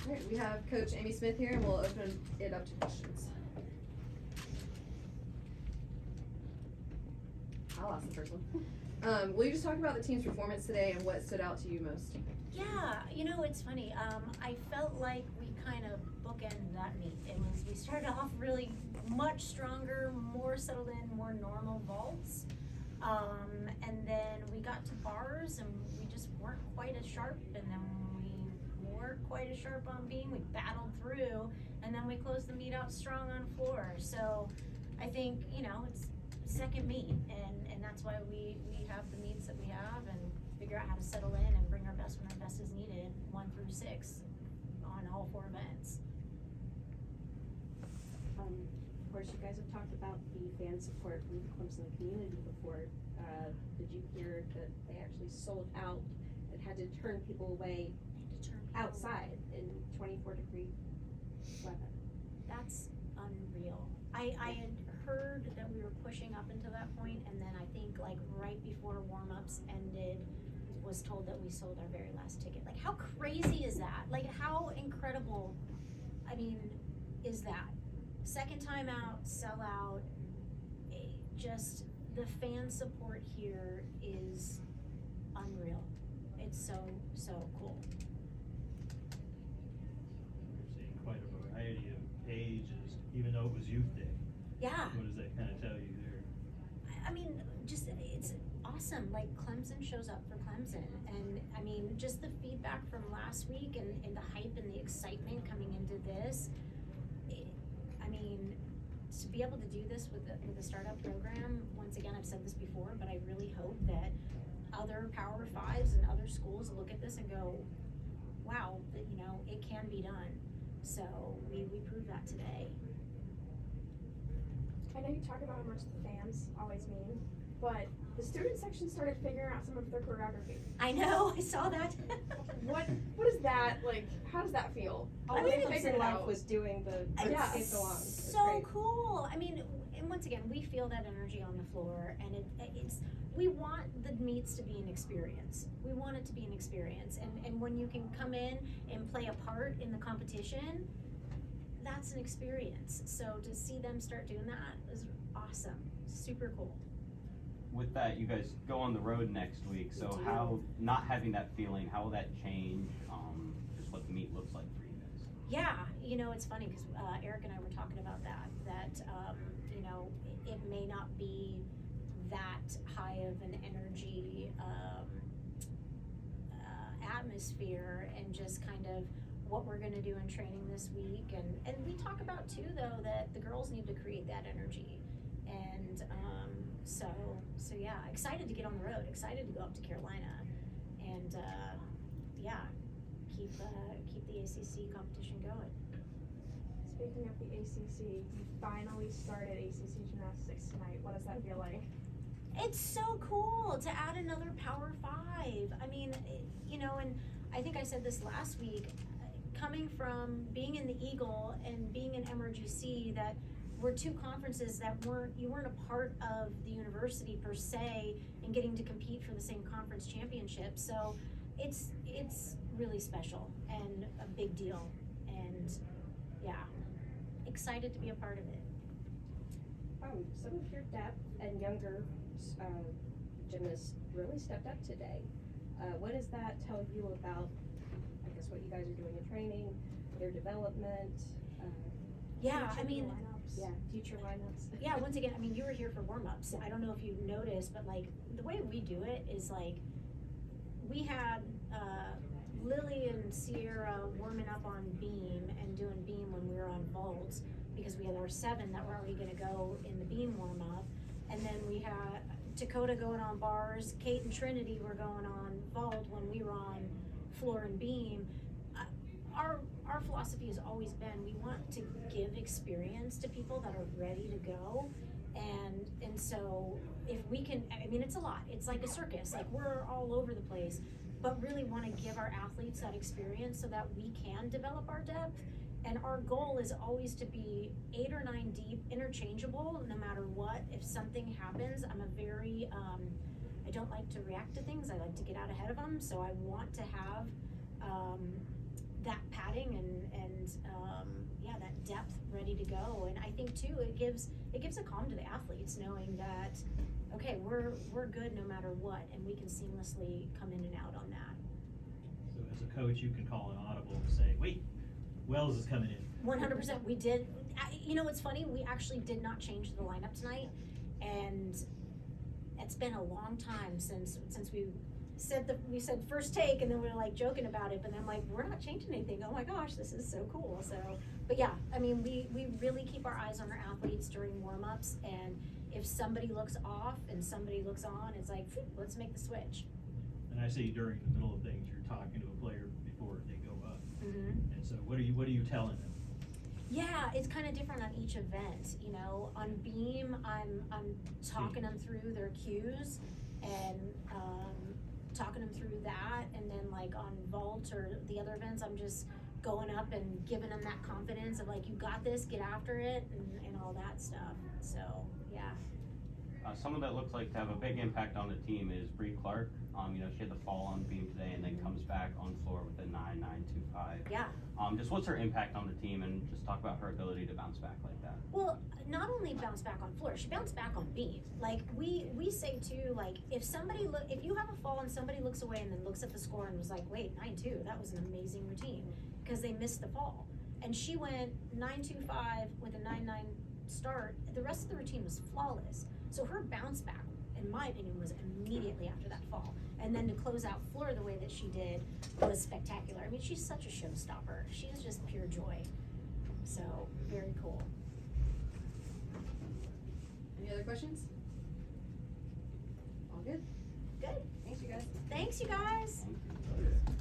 All right, we have Coach Amy Smith here, and we'll open it up to questions. I'll ask the first one. Will you just talk about the team's performance today and what stood out to you most? Yeah, you know, it's funny. I felt like we kind of bookended that meet. We started off really much stronger, more settled in, more normal vaults. And then we got to bars and we just weren't quite as sharp, and then we weren't quite as sharp on beam. We battled through, and then we closed the meet out strong on floor. So I think, you know, it's second meet, and that's why we have the meets that we have, and figure out how to settle in and bring our best when our best is needed, 1 through 6 on all 4 events. Of course, you guys have talked about the fan support from the Clemson community before. Did you hear that they actually sold out and had to turn people away outside in 24-degree weather? That's unreal. I had heard that we were pushing up until that point, and then I think like right before warm-ups ended, was told that we sold our very last ticket. Like, how crazy is that? Like, how incredible, I mean, is that? Second time out, sell out, just the fan support here is unreal. It's so, so cool. We're seeing quite a variety of ages, even though it was Youth Day. Yeah. What does that kind of tell you there? I mean, just, it's awesome. Like, Clemson shows up for Clemson. And I mean, just the feedback from last week and the hype and the excitement coming into this, I mean, to be able to do this with the startup program, once again, I've said this before, but I really hope that other Power 5s and other schools look at this and go, wow, that, you know, it can be done. So we proved that today. I know you talk about how much the fans always mean, but the student section started figuring out some of their choreography. I know, I saw that. What is that like? How does that feel? I They mean, figured it Life out. was doing the Yeah. It's along. It's So great. cool. I mean, and once again, we feel that energy on the floor, and it's we want the meets to be an experience. We want it to be an experience, and when you can come in and play a part in the competition, that's an experience. So to see them start doing that is awesome. Super cool. With that, you guys go on the road next week, so how, not having that feeling, how will that change just what the meet looks like for you guys? Yeah, you know, it's funny because Eric and I were talking about that you know, it may not be that high of an energy atmosphere, and just kind of what we're going to do in training this week. And we talk about too, though, that the girls need to create that energy. And so yeah, excited to get on the road, excited to go up to Carolina, and yeah, keep the ACC competition going. Speaking of the ACC, you finally started ACC gymnastics tonight. What does that feel like? It's so cool to add another Power 5. I mean, you know, and I think I said this last week, coming from being in the Eagle and being in MRGC, that were 2 conferences that you weren't a part of the university per se, and getting to compete for the same conference championship. So it's really special and a big deal, and yeah, excited to be a part of it. Some of your depth and younger gymnasts really stepped up today. What does that tell you about, I guess, what you guys are doing in training, their development? Yeah, I mean, Yeah, future lineups. yeah, once again, I mean, you were here for warm-ups. I don't know if you noticed, but like the way we do it is like we had Lily and Sierra warming up on beam and doing beam when we were on vaults, because we had our 7 that were already going to go in the beam warm-up, and then we had Dakota going on bars, Kate and Trinity were going on vault when we were on floor and beam. Our philosophy has always been, we want to give experience to people that are ready to go, and so if we can, I mean, it's a lot, it's like a circus, like we're all over the place, but really want to give our athletes that experience so that we can develop our depth. And our goal is always to be 8 or 9 deep, interchangeable, no matter what. If something happens, I'm a very, I don't like to react to things. I like to get out ahead of them. So I want to have that padding depth ready to go. And I think too, it gives a calm to the athletes knowing that, okay, we're good no matter what, and we can seamlessly come in and out on that. So as a coach, you can call an audible and say, wait, Wells is coming in. 100%, we did. You know, it's funny, we actually did not change the lineup tonight, and it's been a long time since we said first take, and then we were like joking about it, but then I'm like, we're not changing anything. Oh my gosh, this is so cool. So, but yeah, I mean, we really keep our eyes on our athletes during warm-ups, and if somebody looks off and somebody looks on, it's like, phew, let's make the switch. And I see during the middle of things, you're talking to a player before they go up. Mm-hmm. And so what are you telling them? Yeah, it's kind of different on each event. You know, on beam, I'm talking them through their cues and talking them through that, and then like on vault or the other events, I'm just going up and giving them that confidence of like, you got this, get after it, and all that stuff. So yeah. Someone that looks like to have a big impact on the team is Bree Clark. You know, she had the fall on beam today and then comes back on floor with a 9.925. Yeah. Just what's her impact on the team, and just talk about her ability to bounce back like that. Well, not only bounce back on floor, she bounced back on beam. Like we say too, like if you have a fall and somebody looks away and then looks at the score and was like, wait, 9.2, that was an amazing routine, because they missed the fall. And she went 9.25 with a 9.9 start. The rest of the routine was flawless. So her bounce back, in my opinion, was immediately after that fall. And then to close out floor the way that she did was spectacular. I mean, she's such a showstopper. She is just pure joy. So, very cool. Any other questions? All good? Good. Thanks, you guys. Thanks, you guys. Thank you.